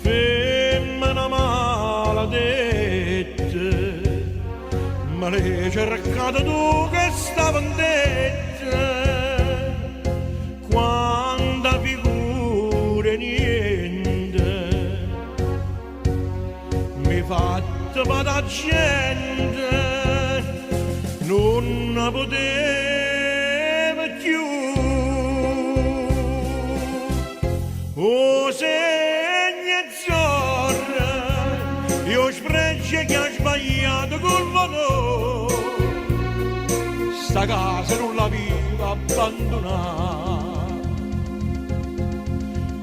Femmina maledetta, ma l'hai cercato tu che stava in detta, quanta figura niente, mi fatta per la gente, non ne poteva più. Oh, segna zorra, io spregio che ha sbagliato col valore, sta casa non la viva abbandonata,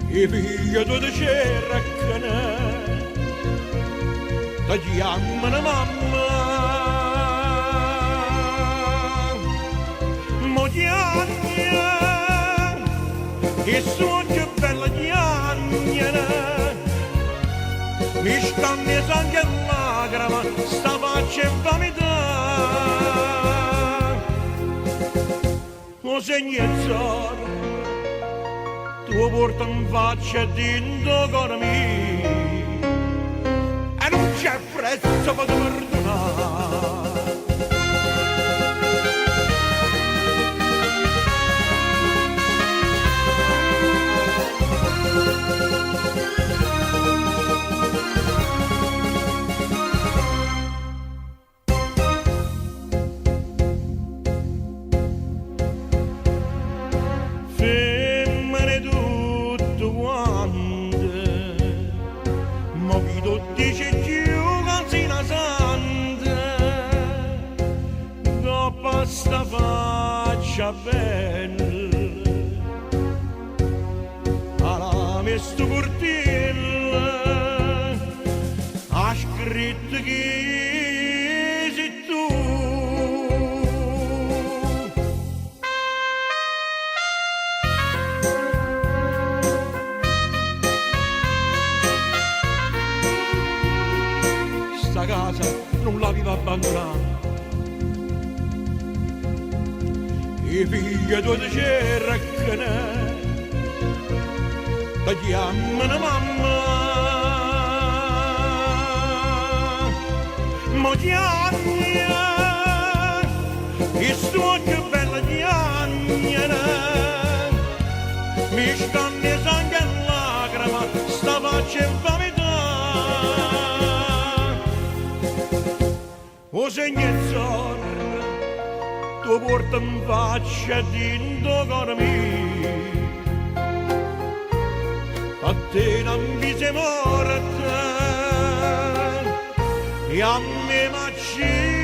i figli tu ti cercano, ti chiamano mamma, mo chiamano, che sono più bella chiamano, mi stanno sangue e lacrima, sta faccia infamità. O segnezza, tu porta in faccia dentro cuore mio, e non c'è prezzo per perdonare. Femmine tutte quante, ma chi tu dici più casina santa, dopo sta faccia bella, alla mia sto cortile, ha scritto chi sei tu. Sta casa non la viva abbandonata, i figli tu ti cercano, ti chiamano mamma, ma chiamano, che sto più bella chiamano, mi stanno sangue e lacrima, sta faccia infamità. O segnezza, tu porta in faccia dentro cuore mio, a te non vi sei morta, e a me macci